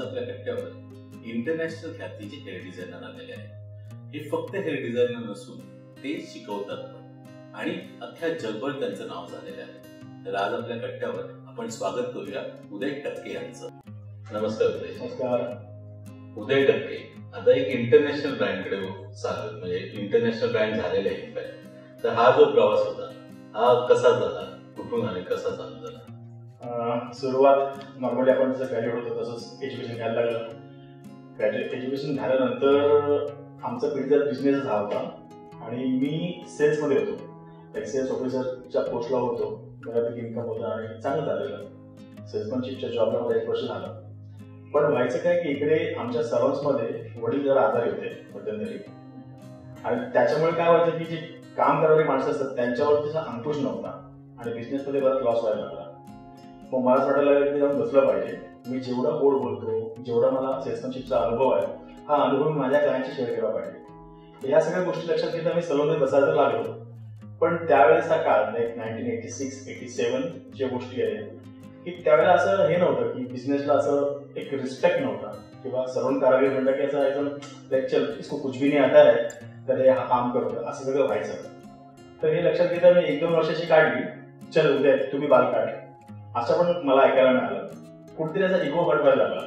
आपल्या कट्ट्यावर इंटरनॅशनल ख्यातीचे हेअर डिझायनर आलेले आहेत. हे फक्त हेअर डिझायनर नसून ते शिकवतात पण, आणि अख्ख्या जगभर त्यांचं नाव झालेलं आहे. तर आज आपल्या कट्ट्यावर आपण स्वागत करूया उदय टक्के यांचं. नमस्कार उदय. नमस्कार. उदय टक्के आता एक इंटरनॅशनल ब्रँडकडे चालू, म्हणजे इंटरनॅशनल ब्रँड झालेले आहे. तर हा जो प्रवास होता हा कसा झाला, कुठून आणि कसा चालू झाला? सुरुवात नॉर्मली आपण जसं ग्रॅज्युएट होतो तसंच एज्युकेशन घ्यायला लागलं. एज्युकेशन झाल्यानंतर आमचा पिढीचा बिझनेस हा होता आणि मी सेल्समध्ये होतो. एक सेल्स ऑफिसरच्या पोस्टला होतो. बऱ्यापैकी इन्कम होता आणि चांगलं झालेलं. सेल्समॅनशिपच्या जॉबला मला 1 वर्ष झालं. पण व्हायचं काय की इकडे आमच्या सर्व्हन्समध्ये वडील जरा आजारी होते मध्यंतरी, आणि त्याच्यामुळे काय व्हायचं की जे काम करणारी माणसं असतात त्यांच्यावर त्याचा अंकुश नव्हता आणि बिझनेसमध्ये बराच लॉस व्हायला लागला. मग मला असं वाटायला लागलं की जाऊन बसलं पाहिजे. मी जेवढा गोड बोलतो, जेवढा मला सेल्समॅनशिपचा अनुभव आहे, हा अनुभव मी माझ्या क्लायंटशी शेअर केला पाहिजे. ह्या सगळ्या गोष्टी लक्षात घेता मी सलूनमध्ये बसायला लागलो. पण त्यावेळेसचा काळ 1986-87 ज्या गोष्टी आहेत की त्यावेळेला असं हे नव्हतं की बिझनेसला असं एक रिस्पेक्ट नव्हता किंवा सलून कारागीर म्हणलं की असं एकदम लेक्चर इसको कुछ भी नाही आता है तर हे हा काम करतो असं सगळं व्हायचं. तर हे लक्षात घेता मी 1-2 वर्षाची काढली. चल उद्या तुम्ही बाल काढ असं पण मला ऐकायला मिळालं. कुठेतरी असा इगो हट व्हायला लागला.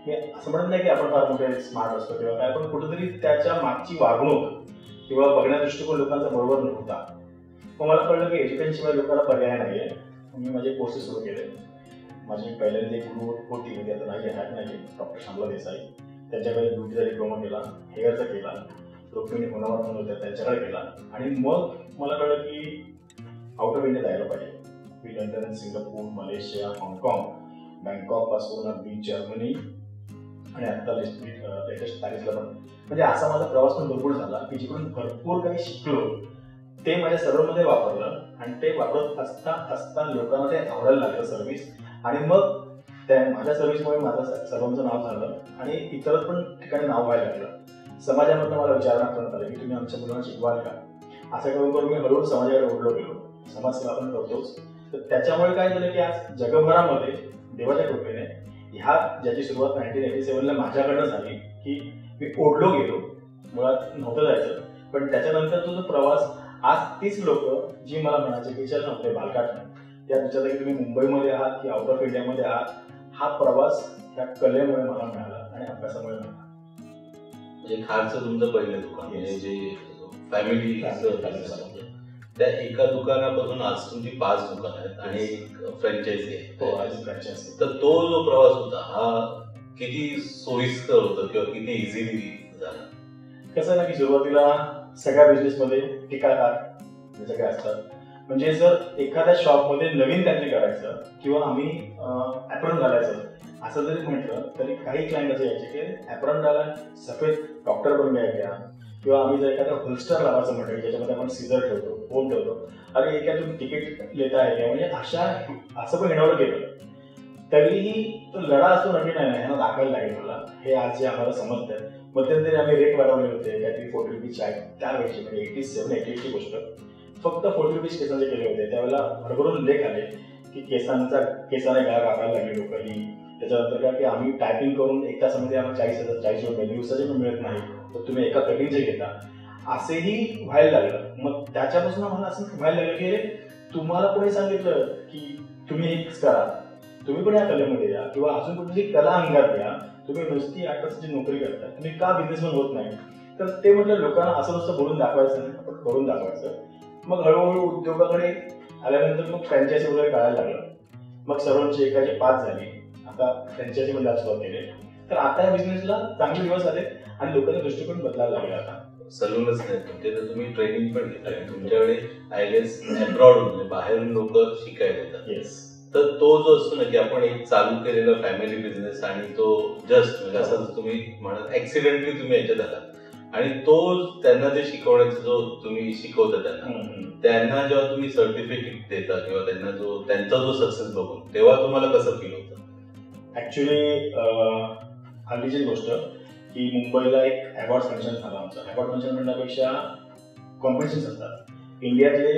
मी असं म्हणत नाही की आपण फार मोठे स्मार्ट असतो किंवा काय, पण कुठेतरी त्याच्या मागची वागणूक किंवा बघण्या दृष्टिकोन लोकांचा बरोबर नव्हता. मग मला कळलं की एज्युकेशनशिवाय लोकांना पर्याय नाही आहे. मी माझे कोर्सेस सुरू केले. माझी पहिल्यांदा एक गुरु होती, म्हणजे आता नाही आहे, नाही डॉक्टर श्यामला देसाई. त्यांच्याकडे ब्युटीचा डिप्लोमा केला, हेअरचा केला, रुक्मिणी होनावर म्हणून होत्या त्यांच्याकडे केला. आणि मग मला कळलं की आउट ऑफ इंडिया जायला पाहिजे. मी लंडन, सिंगापूर, मलेशिया, हाँगकाँग, बँकॉक पासून अगदी जर्मनी आणि आता लेटेस्ट पॅरिसला पण, म्हणजे असा माझा प्रवास पण भरपूर झाला की जिकडून भरपूर काही शिकलो ते माझ्या सर्व्हमध्ये वापरलं. आणि ते वापरत असता असता लोकांना ते आवडायला लागलं सर्व्हिस. आणि मग त्या माझ्या सर्व्हिसमुळे माझं सर्वांचं नाव झालं आणि इतर पण ठिकाणी नाव व्हायला लागलं. समाजामधनं मला विचारण्यात करण्यात आलं की तुम्ही आमच्या मुलांना शिकवाल का. असं करून करून मी हळूहळू समाजाकडे ओढलो गेलो. समाजसेवा आपण करतोच. तर त्याच्यामुळे काय झालं की आज जगभरामध्ये देवाच्या कृपेने ह्या ज्याची सुरुवात 1987ला माझ्याकडनं झाली की मी ओढलो गेलो. मुळात नव्हतं जायचं, पण त्याच्यानंतर तो प्रवास आज तीच लोक जी मला म्हणायचे की चल नव्हते बालकाट नाही, त्या विचारता की तुम्ही मुंबईमध्ये आहात की आउट ऑफ इंडियामध्ये आहात, हा प्रवास त्या कलेमुळे मला मिळाला आणि अभ्यासामुळे मिळाला. म्हणजे खारचं तुमचं पहिलं दुकान, म्हणजे जे फॅमिली त्या एका दुकानापासून आज तुमची 5 दुकान आहेत आणि एक फ्रँचायझी आहे. तर तो जो प्रवास होता हा किती सोयीस्कर होता किंवा किती इझिली झाला? कसं आहे ना की सुरुवातीला सगळ्या बिझनेसमध्ये टीकाकार सगळे असतात. म्हणजे जर एखाद्या शॉपमध्ये नवीन काहीतरी करायचं किंवा आम्ही ॲप्रॉन घालायचं असं जरी म्हटलं तरी काही क्लायंट असे यायचे की ॲप्रॉन घाला, सफेद डॉक्टर बनून घ्या, किंवा आम्ही जर एखादा होल्स्टर लावायचं म्हटलं ज्याच्यामध्ये आपण सीझर ठेवतो, फोन ठेवतो, अरे एका तुम्ही तिकीट लेता आहे का, म्हणजे असं पण हिणवलं गेलं. तरीही तो लढा असतो नवीन आहे ना, ह्यांना दाखवायला लागेल मला, हे आज जे आम्हाला समजतं. मध्यंतरी आम्ही रेट वाढवले होते, काहीतरी 40 रुपीज चाय त्यावेळेची, म्हणजे 87-88ची गोष्ट, फक्त 40 रुपीज केसांचे केले होते. त्यावेळेला भरभरून लेख आले की केसाने गळा कापायला लागले लोकही. त्याच्यानंतर काय की आम्ही टायपिंग करून 1 तासामध्ये आम्हाला 40,000 रुपये दिवसाचे पण मिळत नाही, तर तुम्ही एका कटिंगचे घेता, असेही व्हायला लागलं. मग त्याच्यापासून आम्हाला असं व्हायला लागलं की तुम्हाला कोणी सांगितलं की तुम्ही हेच करा, तुम्ही पण या कलेमध्ये या किंवा अजून कुठली कला अंगात या, तुम्ही नुसती 8 तासाची नोकरी करता, तुम्ही का बिझनेसमॅन होत नाही. तर ते म्हटलं लोकांना असं नुसतं बोलून दाखवायचं नाही, आपण करून दाखवायचं. मग हळूहळू उद्योगाकडे आल्यानंतर मग फ्रँचायझी वगैरे कळायला लागलं. मग सर्वांची एकाची 5 झाली, आता फ्रँचायझी मध्ये सुरुवात केली. तर आता या बिझनेसला चांगले दिवस आले आणि लोकांचा दृष्टिकोन बदलायला लागला. आता सलूनच नाही तुमचे, तर तुम्ही ट्रेनिंग पण घेताय. तुमच्याकडे आयलेस अब्रॉड म्हणजे बाहेरून लोक शिकायला येतात. येस. तर तो जो असतो ना की आपण एक चालू केलेला फॅमिली बिझनेस आणि तो जस्ट म्हणजे असं तुम्ही म्हणत ऍक्सिडेंटली तुम्ही याच्यात आलात आणि तो त्यांना ते शिकवण्याचा जो तुम्ही शिकवता त्यांना जेव्हा तुम्ही सर्टिफिकेट देता किंवा त्यांचा जो सक्सेस बघून, तेव्हा तुम्हाला कसं फील होतं? ऍक्च्युली हल्लीची गोष्ट की मुंबईला एक अवॉर्ड फंक्शन झाला. आमचा अवॉर्ड फंक्शन म्हणण्यापेक्षा कॉम्पिटिशन्स असतात. इंडियातले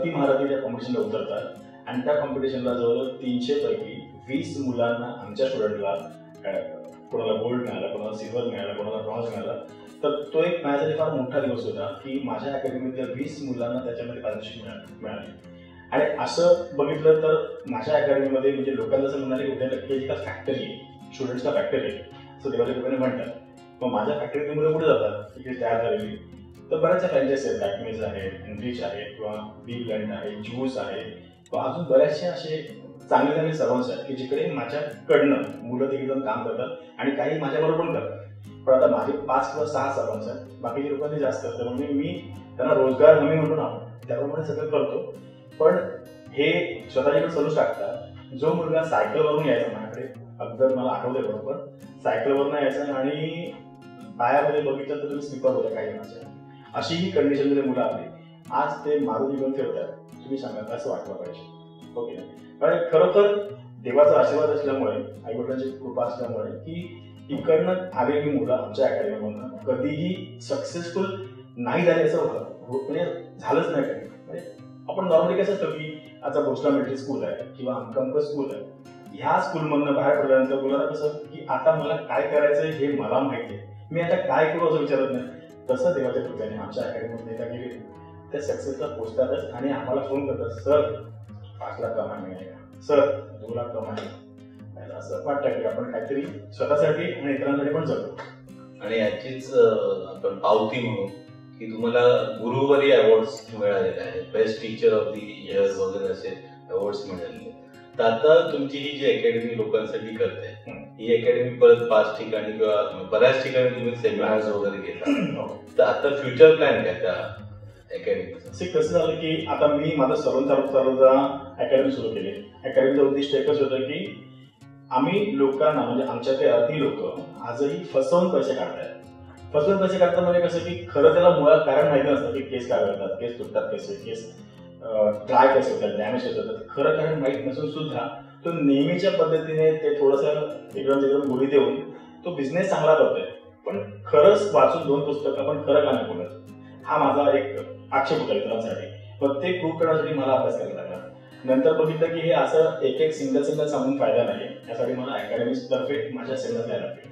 महारथी त्या कॉम्पिटिशनला उतरतात आणि त्या कॉम्पिटिशनला जवळजवळ 300 पैकी 20 मुलांना, आमच्या स्टुडंटला कोणाला गोल्ड मिळाला, कोणाला सिल्वर मिळाला, कोणाला ब्रॉन्झ मिळाला. तर तो एक माझ्यासाठी फार मोठा दिवस होता की माझ्या अकॅडमीतल्या 20 मुलांना त्याच्यामध्ये पारितोषिक मिळाले. आणि असं बघितलं तर माझ्या अकॅडमीमध्ये म्हणजे लोकांना असं म्हणाले की उद्या केजीला फॅक्टरी आहे, स्टुडंट्सला फॅक्टरी आहे असं देवाच्या कृपेने म्हणतात. मग माझ्या फॅक्टरीतली मुलं कुठे जातात इकडे तयार झालेली. तर बऱ्याचशा फ्रँचायसी आहेत, लॅक्मेज आहे, एनरिच आहे, किंवा बी ब्लँड आहे, ज्यूस आहे, किंवा अजून बऱ्याचशे असे चांगले चांगले सर्वन्स आहेत की जिकडे माझ्याकडनं मुलं तिकडे जाऊन काम करतात आणि काही माझ्याबरोबर पण करतात. पण आता माझे 5 किंवा 6 सर्वन्स आहेत, बाकीच्या लोकांनी जास्त असतं, म्हणजे मी त्यांना रोजगार हमी म्हणून आहोत त्याप्रमाणे सगळं करतो. पण हे स्वतःच्याकडे सलूस टाकतात. जो मुलगा सायकलवरून यायचा माझ्याकडे, अगदी मला आठवतंय बरोबर, सायकलवरून यायचा आणि पायामध्ये बघितलं तर तुम्ही स्लिपर होत्या काही जणांच्या, अशी ही कंडिशनमध्ये मुलं आली. आज ते मारुती घेऊन फिरतात. तुम्ही सांगा कसं वाटलं पाहिजे? ओके, कारण खरोखर देवाचा आशीर्वाद असल्यामुळे, आईवडिलांची कृपा असल्यामुळे की इकडनं आलेली मुलं आमच्या अकॅडमीमधून कधीही सक्सेसफुल नाही झाले असं म्हणजे झालंच नाही काही. म्हणजे आपण नॉर्मली कसं असतं की आता भोसला मिलिटरी स्कूल आहे किंवा अमकंक स्कूल आहे, ह्या स्कूलमधनं बाहेर पडल्यानंतर मुलांना कसं की आता मला काय करायचं हे मला माहिती आहे, मी आता काय करू असं विचारत नाही. तसं देवाच्या कृपेने आमच्या अकॅडमीमध्ये एकदा गेले त्या सक्सेसला पोचतातच आणि आम्हाला फोन करतात, सर 5 लाख कमाई मिळेल, सर 2 लाख कमाई. असं वाटतं की आपण काहीतरी स्वतःसाठी आणि इतरांसाठी पण जगतो. आणि याचीच आपण पावती म्हणून की तुम्हाला गुरुवारी अवॉर्ड्स मिळालेले आहेत, best teacher of the year वगैरे असे अवॉर्ड्स मिळालेले. तर आता तुमची ही जी अकॅडमी लोकांसाठी करते, ही अकॅडमी परत 5 ठिकाणी किंवा बऱ्याच ठिकाणी तुम्ही सेमिनार्स वगैरे घेता. तर आता फ्युचर प्लॅन काय त्या अकॅडमीचं? कसं झालं की आता मी माझं सर्वांचा अकॅडमी सुरू केली. अकॅडमीचं उद्दिष्ट एकच होतं की आम्ही लोकांना, म्हणजे आमच्या ते अर्थी लोक आजही फसवून पैसे काढतात. फसवून पैसे काढतात म्हणजे कसं की खरं त्याला मुळात कारण माहिती नसतं की केस काय करतात, केस तुटतात कसे, केस ट्राय कसे होतात, डॅमेज कसे होतात, खरं कारण माहीत नसून सुद्धा तो नेहमीच्या पद्धतीने ते थोडंसं इकडून तिकडून गोळी देऊन तो बिझनेस चांगला करतोय. पण खरंच वाचून 2 पुस्तकं आपण खरं का नाही बोलत, हा माझा एक आक्षेप होता इतरांसाठी. पण ते प्रूव्ह करण्यासाठी मला अभ्यास करायला लागला. नंतर बघितलं की हे असं एक सिंगल सांगून फायदा नाही, यासाठी मला अकॅडमीतर्फे माझ्या सेमिनार घ्यायला लागले.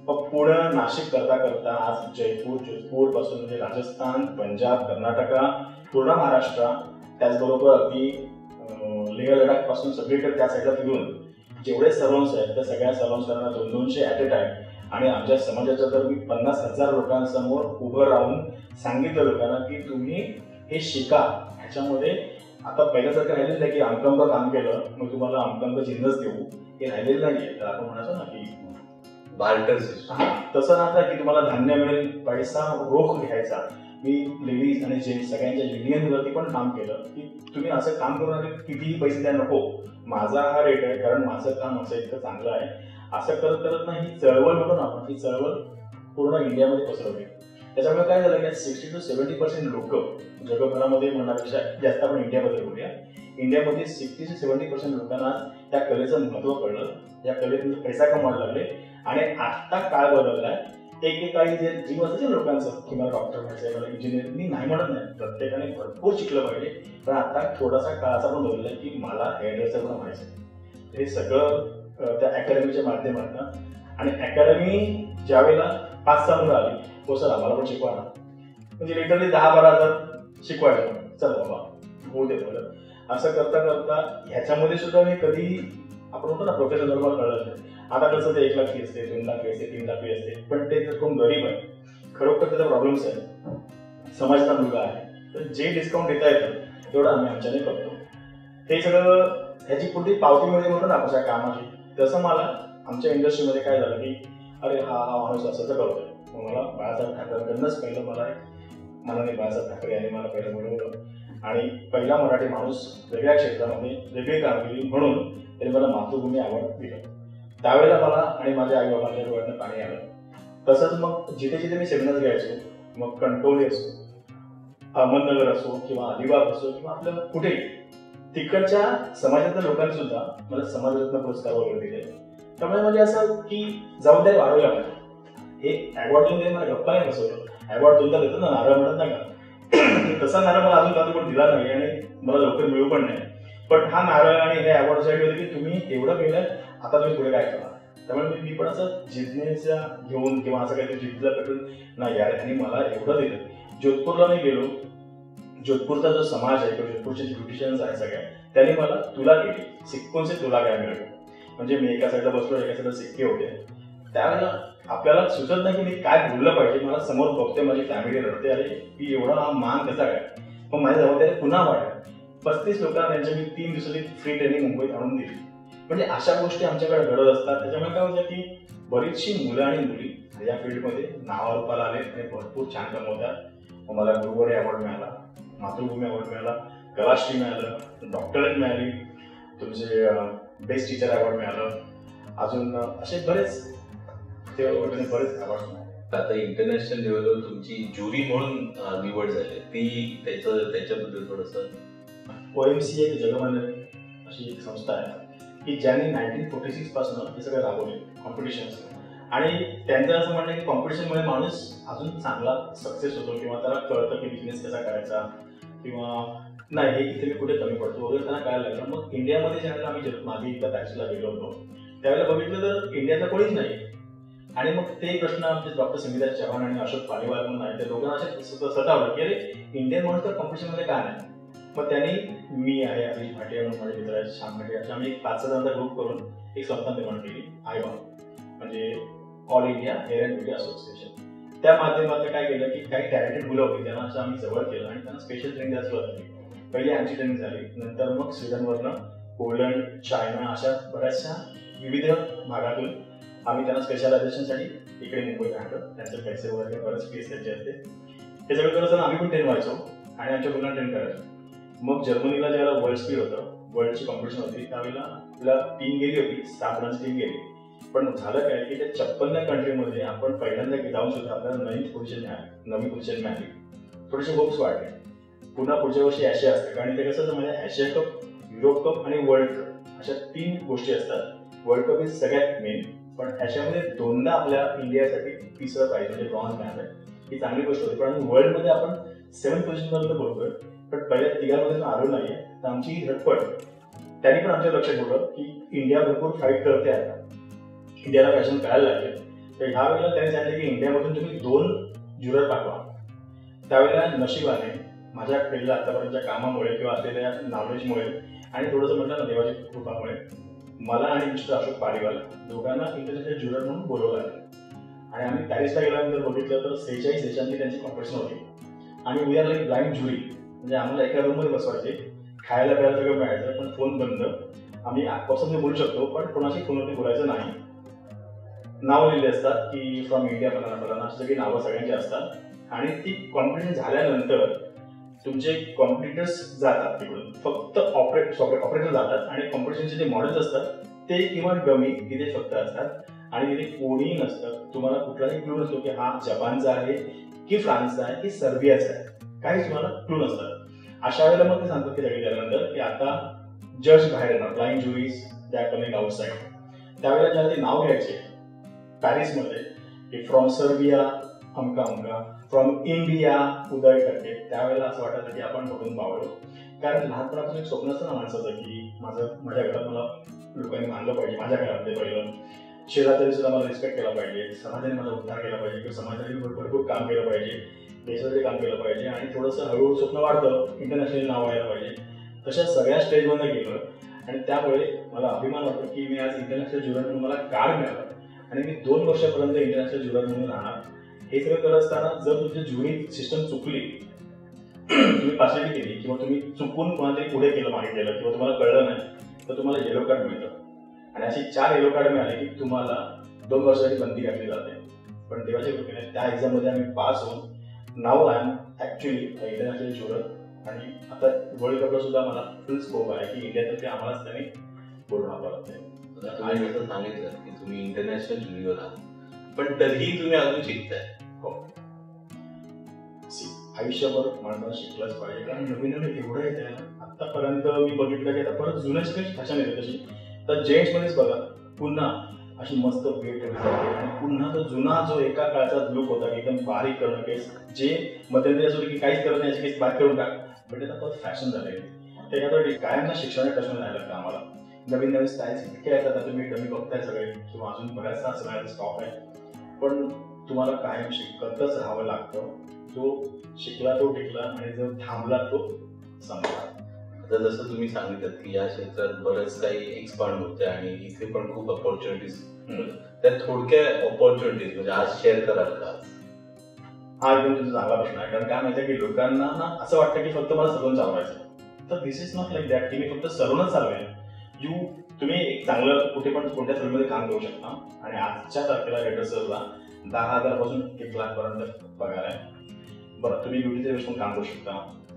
मग पुणे नाशिक करता करता आज जयपूर, जोधपूर पासून म्हणजे राजस्थान, पंजाब, कर्नाटका, पूर्ण महाराष्ट्र, त्याचबरोबर अगदी लेह लडाख पासून सगळीकडे त्या साईडला फिरून जेवढे सर्वन्स आहेत त्या सगळ्या सर्वन्सना 200 ॲट ए टाइम आणि आमच्या समाजाच्या तर मी 50,000 लोकांसमोर उभं राहून सांगितलं लोकांना की तुम्ही हे शिका. ह्याच्यामध्ये आता पहिल्यासारखं राहिलेलं नाही की अमकंक काम केलं मग तुम्हाला अमकंक चिन्हच देऊ, हे राहिलेलं नाहीये. तर आपण म्हणायचो ना की बार्टर तसं नव्हतं की तुम्हाला धान्य मिळेल, पैसा रोख घ्यायचा. मी लेडीज आणि जेंट्स सगळ्यांच्या युनियनवरती पण काम केलं की तुम्ही असं काम करून कितीही पैसे द्या नको, माझा हा रेट आहे कारण माझं काम असं इतकं चांगलं आहे. असं करत करत ना ही चळवळ म्हणून आपण ही चळवळ पूर्ण इंडियामध्ये पसरवली. त्याच्यामुळे काय झालं की 60 to 70% लोक जगभरामध्ये म्हणण्यापेक्षा जास्त आपण इंडियामध्ये बोलूया, इंडियामध्ये 60 to 70% लोकांना त्या कलेचं महत्त्व कळलं, या कलेतून पैसा कमवायला लागले. आणि आता काळ बदललाय. एकेकाळी जे ड्रीम असायचं लोकांचं की मला डॉक्टर व्हायचंय, मला इंजिनियर, मी नाही म्हणत नाही, प्रत्येकाने भरपूर शिकलं पाहिजे. पण आता थोडासा काळाचा पण बदललाय की मला हेअरड्रेसर पण व्हायचं. हे सगळं त्या अकॅडमीच्या माध्यमातून. आणि अकॅडमी ज्यावेळेला 5-6 मुलं आली, हो सर आम्हाला पण शिकवा ना, म्हणजे लिटरली 10-12 हजार शिकवायचं, चल बाबा होऊ दे बरं. असं करता करता ह्याच्यामध्ये सुद्धा मी कधी आपण होतो ना प्रोफेशनल बरोबर कळलं नाही. आता कसं ते 1 लाख फी असते, 2 लाख फी असते, 3 लाख फी असते, पण ते जर कोण गरीब आहे, खरोखर त्याचा प्रॉब्लेम्स आहे, समाजाचा मुलगा आहे, तर जे डिस्काउंट देता येतं तेवढं आम्ही आमच्याने करतो. हे सगळं ह्याची पुढे पावती मिळते म्हणतो ना आपल्या कामाची. तसं मला आमच्या इंडस्ट्रीमध्ये काय झालं की अरे हा माणूस असं तर करतोय. मग मला बाळासाहेब ठाकरेंकडूनच पहिलं मला मनाने बाळासाहेब ठाकरे यांनी मला पहिलं बोलवलं आणि पहिला मराठी माणूस वेगळ्या क्षेत्रामध्ये वेगळी कामगिरी म्हणून त्यांनी मला मातृभूमी अवॉर्ड दिलं. त्यावेळेला मला आणि माझ्या आई बाबांच्या डोळ्यातनं पाणी आलं. तसंच मग जिथे जिथे मी सेमिनार घ्यायचो, मग कणकवली असो, अहमदनगर असो किंवा अलिबाग असो किंवा आपलं कुठेही, तिकडच्या समाजातल्या लोकांनी सुद्धा मला समाजरत्न पुरस्कार वगैरे दिले. त्यामुळे म्हणजे असं की जबाबदारी वाढवल्या पाहिजे. हे अवॉर्ड देऊन मला गप्पा नाही बसवलं. अवॉर्ड 2दा देतो ना, नारळ म्हणत नाही का, तसा नारळ मला अजून कधी पण दिला नाही आणि मला लवकर मिळू पण नाही. पण हा नारळ आणि हे अवॉर्डसाठी होते की तुम्ही एवढं केलं, आता तुम्ही पुढे काय करा. त्यामुळे मी पण असं जिज्ञेचा घेऊन किंवा असं काहीतरी जिद्दीला पेटून नाही यार आणि मला एवढं दिलं. जोधपूरला मी गेलो, जोधपूरचा जो समाज आहे किंवा जोधपूरचे जे ब्युटिशियन्स आहे सगळ्या, त्यांनी मला तुला केली, सिक्कोन से तुला काय मिळेल. म्हणजे मी एका साईडला बसलो, एका साईडला सिक्के होते. त्यावेळेला आपल्याला सुचत नाही की मी काय बोललं पाहिजे. मला समोर बघते माझी फॅमिली रडते, अरे की एवढा हा मान कसा काय. मग माझ्या जबाबदारी पुन्हा वाढल्या. 35 लोकांना त्यांच्या मी 3 दिवसाची फ्री ट्रेनिंग मुंबईत आणून दिली. म्हणजे अशा गोष्टी आमच्याकडे घडत असतात. त्याच्यामुळे काय होतं की बरीचशी मुलं आणि मुली या फील्डमध्ये नावारूपाला आले आणि भरपूर छान कमवतात. मला गुरुवारी अवॉर्ड मिळाला, मातृभूमी अवॉर्ड मिळाला, कलाश्री मिळालं, डॉक्टरेट मिळाली, तुमचे बेस्ट टीचर अवॉर्ड मिळालं, अजून असे बरेच अवॉर्ड मिळाले. आता इंटरनॅशनल लेवलवर तुमची ज्युरी म्हणून निवड झाली, ती त्याच्याबद्दल थोडंसं. OMC एक जगमान्य अशी एक संस्था आहे की ज्यांनी 1946 पासून हे सगळं राबवले कॉम्पिटिशन्स. आणि त्यांचं असं म्हणणं आहे की कॉम्पिटिशनमुळे माणूस अजून चांगला सक्सेस होतो किंवा त्याला कळतं की बिझनेस कसा करायचा किंवा नाही हे इथे मी कुठे कमी पडतो वगैरे त्यांना कळायला लागलं. मग इंडियामध्ये ज्यावेळेला आम्ही मागे एकदा बॅचला गेलो होतो त्यावेळेला बघितलं तर इंडियातला कोणीच नाही. आणि मग ते प्रश्न आमचे डॉक्टर संगीता चव्हाण आणि अशोक पालीवाल म्हणून आहे, त्या दोघांना असे सतावलं की अरे इंडियन माणूस तर कॉम्पिटिशनमध्ये का नाही. मग त्यांनी मी आहे, अभिष भाटिया म्हणून माझे मित्र आहेत, श्याम भाटिया, असे आम्ही एक 5-6 जणांचा ग्रुप करून एक संस्था निर्माण केली, आयवा, म्हणजे all India hair and beauty association. त्या माध्यमातून काय केलं की काही टॅलेंटेड मुलं होती त्यांना असं आम्ही जवळ केलं आणि त्यांना स्पेशल ट्रेनिंग द्यायला सुरुवात केली. पहिली आमची ट्रेनिंग झाली, नंतर मग स्वीडनवरनं, पोलंड, चायना अशा बऱ्याचशा विविध भागातून आम्ही त्यांना स्पेशलायझेशनसाठी इकडे मुंबईत आणलं. त्यांचे पैसे वगैरे बरेच फीस त्यांची असते. हे सगळं करत असताना आम्ही पण ट्रेन व्हायचो आणि आमच्या मुलांना ट्रेन करायचो. मग जर्मनीला ज्यावेळेला वर्ल्ड स्पीड होतं, वर्ल्डची कॉम्पिटिशन होती, त्यावेळेला तिला टीम गेली होती, 7 जणांची टीम गेली. पण झालं काय की त्या 56 कंट्रीमध्ये आपण पहिल्यांदा जाऊन सुद्धा आपल्याला नवी पोझिशन मिळाली. थोडेसे होप्स वाढले. पुन्हा पुढच्या वर्षी आशिया असतं आणि ते कसं म्हणजे आशिया कप, युरोप कप आणि वर्ल्ड कप अशा 3 गोष्टी असतात. वर्ल्ड कप इज सगळ्यात मेन, पण ह्याच्यामध्ये 2दा आपल्या इंडियासाठी 3रं प्राइज म्हणजे ब्रॉन्झ मिळालं. ही चांगली गोष्ट होती. पण वर्ल्डमध्ये आपण 7th पोझिशनपर्यंत बोलतोय, पण पहिल्या 3घांमध्ये आलो नाहीये. तर आमची झटपट त्यांनी पण आमच्या लक्षात ठेवलं की इंडिया भरपूर फाईट करते आता, इंडियाला फॅशन कळायला लागले. तर ह्या वेळेला त्यांनी सांगितलं की इंडियामधून तुम्ही 2 ज्युरर पाठवा. त्यावेळेला नशिबाने माझ्या केलेल्या आतापर्यंतच्या कामामुळे किंवा असलेल्या नॉलेजमुळे आणि थोडंसं म्हटलं ना देवाच्या कृपामुळे मला आणि मिस्टर अशोक पालीवाल दोघांना इंटरनॅशनल ज्युरर म्हणून बोलवलं लागलं. आणि आम्ही पॅरिसला गेल्यानंतर बघितलं तर 46 देशांची त्यांची कॉम्पिटिशन होती आणि we are like blind jury. म्हणजे आम्हाला एका रूममध्ये बसवायचे, खायला प्यायला सगळं मिळायचं, पण फोन बंद. आम्ही आपापसात बोलू शकतो पण कोणाशी फोनवरती बोलायचं नाही. नाव लिहिले असतात की फ्रॉम इंडिया फलाना फलाना, अशी सगळी नावं सगळ्यांची असतात. आणि ती कॉम्पिटिशन झाल्यानंतर तुमचे कॉम्पिटिटर्स जातात तिकडून, फक्त ऑपरेटर जातात आणि कॉम्पिटिशनचे जे मॉडेल्स असतात ते किंवा डमी तिथे फक्त असतात आणि तिथे कोणीही नसतं. तुम्हाला कुठलाही क्लू नसतो की हा जपानचा आहे की फ्रान्सचा आहे की सर्बियाचा आहे, काही तुम्हाला क्लू नसतात. अशा वेळेला मग ते सांगतात की सगळे झाल्यानंतर की आता जज बाहेर येणार, blind juries that coming outside. त्यावेळेला जेव्हा ते नाव घ्यायचे पॅरिसमध्ये की फ्रॉम सर्बिया अमका अमका, फ्रॉम इंडिया उदय करते, त्यावेळेला असं वाटायचं की आपण बघून पावलो. कारण लहानपणापासून एक स्वप्न असतं ना माणसाचं की माझ्या घरात मला लोकांनी मानलं पाहिजे, माझ्या घरामध्ये पहिलं शेजारी सुद्धा मला रिस्पेक्ट केला पाहिजे, समाजाने माझा उद्धार केला पाहिजे किंवा समाजाने भरपूर काम केलं पाहिजे, देशासाठी काम केलं पाहिजे आणि थोडंसं हळूहळू स्वप्न वाढतं इंटरनॅशनल नाव व्हायला पाहिजे. तशा सगळ्या स्टेजमध्ये गेलं आणि त्यामुळे मला अभिमान वाटतो की मी आज इंटरनॅशनल ज्युरर म्हणून मला कार्ड मिळालं आणि मी 2 वर्षापर्यंत इंटरनॅशनल ज्युरर म्हणून राहणार. हे सगळं करत असताना जर तुमची ज्युरी सिस्टम चुकली, तुम्ही पासिटी केली किंवा तुम्ही चुकून कोणातरी पुढे केलं मागितलेलं किंवा तुम्हाला कळलं नाही तर तुम्हाला येलो कार्ड मिळतं. आणि अशी 4 येलो कार्ड मिळाले की तुम्हाला 2 वर्षाची बंदी घातली जाते. पण देवाच्या कृपेने त्या एक्झाममध्ये आम्ही पास होऊन नाव आय एम ॲक्च्युली इंटरनॅशनल ज्युरर. आणि आता वर्ल्ड कपला सुद्धा मला फुल स्कोप आहे की इंडियातर्फे आम्हालाच त्यांनी बोलून हवं लागते. तुम्ही जसं सांगितलं की तुम्ही इंटरनॅशनल ज्युरीवर आहात, पण तरीही तुम्ही अजून शिकताय. आयुष्यभर माणसाला शिकलंच पाहिजे कारण नवीन नवीन एवढं येत आहे ना. आतापर्यंत मी बघितलं की आता परत जुन्याची काही फॅशन येते तशी. तर जेंट्समध्येच बघा पुन्हा अशी मस्त वेट ठेवली जाते आणि पुन्हा तो जुना जो एका काळचा लुक होता की एकदम बारीक करणं केस, जे मध्यंतरी असं की काहीच करत नाही केस बारीक करून टाक, म्हणजे आता परत फॅशन झालेली. त्याच्यासाठी कायमचा शिक्षणाच्या प्रश्न नाही लागतं आम्हाला नवीन नवीन स्टाईल्स इतक्या येतात, आता तुम्ही डमी बघताय सगळे किंवा अजून बऱ्याचसा सगळ्यांचा स्टॉक आहे, पण तुम्हाला कायम शिकतच राहावं लागतं. जो शिकला तो टिकला आणि जो थांबला तो संपला. आता जसं तुम्ही सांगितलं की या क्षेत्रात बरंच काही एक्सपांड होते आणि इथे पण खूप अपॉर्च्युनिटीज, त्या थोडक्या अपॉर्च्युनिटीज म्हणजे आज शेअर कराल का? हा एकदम तुमचा चांगला प्रश्न आहे. कारण काय माहिती की लोकांना ना असं वाटतं की फक्त मला सलून चालवायचं, तर दिस इज नॉट लाईक दॅट की मी फक्त सलूनच चालवेन. तुम्ही एक चांगलं कुठे पण कोणत्या सलूनमध्ये काम करू शकता आणि आजच्या तारखेला हेडर्सला 10,000 पासून 1 लाख पर्यंत पगार आहे. बरं, तुम्ही ब्युटी थेरपिस्ट म्हणून काम करू शकता,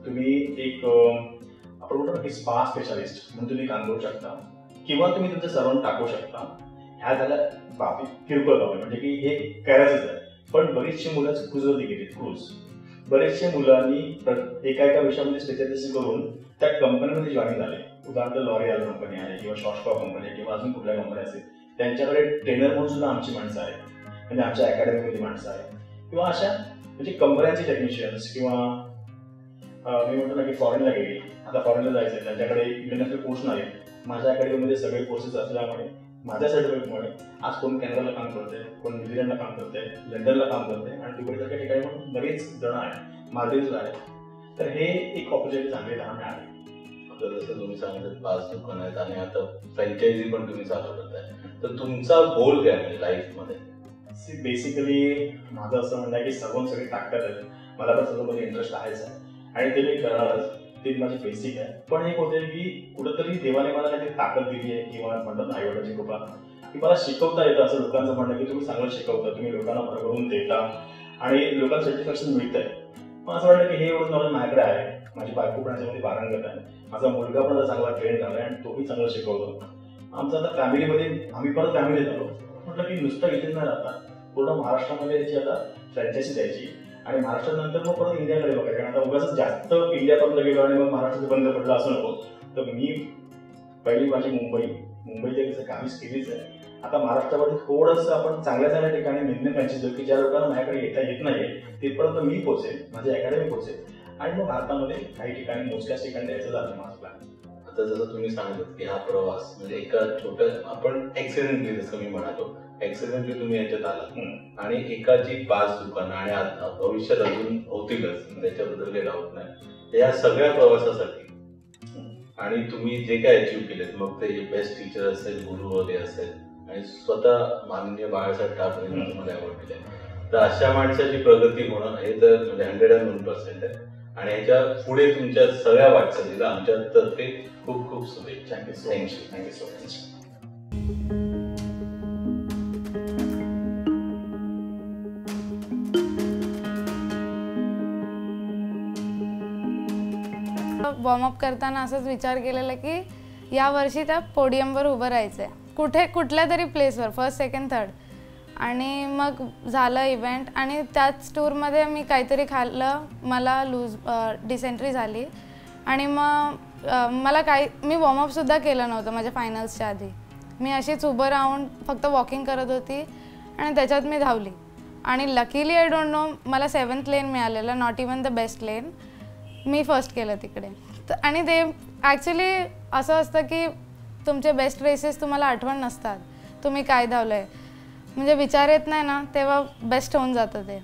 तुम्ही एक आपण म्हणतो ना की स्पा स्पेशालिस्ट म्हणून तुम्ही काम करू शकता, किंवा तुम्ही तुमचं सलून टाकू शकता. ह्या झाल्या बाबी किरकोळ बाबी, म्हणजे की हे करायचंच आहे. पण बरीचशी मुलं क्रूजवरती गेली. बरेचसे मुलांनी एका विषयामध्ये स्पेशलायझेशन करून त्या कंपनीमध्ये जॉईन झाले. उदाहरणार्थ लॉरियल कंपनी आहे किंवा शॉर्टकॉ कंपनी आहे किंवा अजून कुठल्या कंपनी असेल, त्यांच्याकडे ट्रेनर म्हणून सुद्धा आमची माणसं आहेत, म्हणजे आमच्या अकॅडमीमध्ये माणसं आहेत. किंवा अशा म्हणजे कंपन्यांचे टेक्निशियन्स, किंवा मी म्हणतो ना की फॉरेनला गेली, आता फॉरेनला जायचं आहे, त्यांच्याकडे इंटरनॅशनल कोर्स नाही. माझ्या अकॅडमीमध्ये सगळे कोर्सेस असल्यामुळे माझ्या सर्टिफिकेटमुळे आज कोण कॅनडाला काम करते, कोण न्यूझीलंडला काम करते, लंडनला काम करते आणि दुबईसारख्या ठिकाणी पण बरेच जण आहेत, मालदीवला आहेत. तर हे एक ऑपॉर्च्युनिटी चांगली त्यांना मिळाली. आता जसं तुम्ही सांगितलं 5 दुकान आहेत आणि आता फ्रँचायझी पण तुम्ही चालवत आहे, तर तुमचा गोल काय आहे लाईफमध्ये? बेसिकली माझं असं म्हणणं आहे की सगळे टाकतात आहेत, मला पण सगळ्यामध्ये इंटरेस्ट आहेच आहे आणि ते मी करणारच, ते माझी बेसिक आहे. पण एक होते की कुठंतरी देवाने मला काही ताकद दिली आहे किंवा म्हणतात ना आईवडिलांची कृपा की मला शिकवता येतं. असं लोकांचं म्हणणं की तुम्ही चांगलं शिकवता, तुम्ही लोकांना भरभरून देता आणि लोकांना सर्टिफिकेशन मिळतंय. मग असं वाटतं की हे एवढं नॉलेज माझ्याकडे आहे. माझी बायको पण याच्यामध्ये पारंगत आहे, माझा मुलगा पण चांगला ट्रेन झाला आहे आणि तोही चांगलं शिकवतो. आमचं आता फॅमिलीमध्ये आम्ही परत फॅमिली झालो. म्हटलं की नुसतं इथेच नाही राहता, पूर्ण महाराष्ट्रामध्ये याची आता फ्रँचायझी द्यायची आणि महाराष्ट्रानंतर मग परत इंडियाकडे बघायचं. कारण आता उगाच जास्त इंडियापर्यंत गेलो आणि मग महाराष्ट्राचं बंद पडलं असं नको. तर मी पहिली माझी मुंबईच्या कसं कामीच केलीच आहे. आता महाराष्ट्रामध्ये थोडंसं आपण चांगल्या ठिकाणी मेहनत करायची, की ज्या लोकांना माझ्याकडे येत नाहीये तिथपर्यंत मी पोहोचेल, माझी अकॅडमी पोहोचेल आणि मग भारतामध्ये काही ठिकाणी मोजक्याच ठिकाणी द्यायचं झालं माझं प्लॅन. आता जसं तुम्ही सांगितलं की हा प्रवास म्हणजे एका छोट्या आपण ऍक्सिडेंटली, जसं मी म्हणालो ऍक्सिडेंटली तुम्ही याच्यात आलात आणि एकाची 5 दुकानं आणि भविष्यात अजून होतीलच, त्याच्याबद्दल काही डाऊट नाही. या सगळ्या प्रवासासाठी आणि तुम्ही जे काय अचीव्ह केलेत, मग ते बेस्ट टीचर असेल, गुरु वगैरे असेल आणि स्वतः माननीय बाळासाहेब ठाकरे तुम्हाला अवॉर्ड दिले, तर अशा माणसाची प्रगती होणं हे तर म्हणजे 101% आहे. आणि ह्याच्या पुढे तुमच्या सगळ्या वाटचालीला आमच्यातर्फे खूप खूप शुभेच्छा. Thank you so much. वॉर्मअप करताना असंच विचार केलेला की या वर्षी त्या पोडियमवर उभं राहायचं आहे, कुठल्या तरी प्लेसवर, फर्स्ट सेकंड थर्ड. आणि मग झालं इव्हेंट आणि त्याच टूरमध्ये मी काहीतरी खाल्लं, मला डिसेंट्री झाली आणि मग मी वॉर्मअपसुद्धा केलं नव्हतं माझ्या फायनल्सच्या आधी. मी अशीच उभं राहून फक्त वॉकिंग करत होती आणि त्याच्यात मी धावली आणि लकीली आय डोंट नो मला 7th लेन मिळालेलं, not even the best lane. Me first केलं तिकडे. आणि ते ॲक्च्युली असं असतं की तुमचे बेस्ट रेसेस तुम्हाला आठवण नसतात, तुम्ही काय धावलं आहे म्हणजे विचार येत नाही ना, तेव्हा बेस्ट होऊन जातं ते.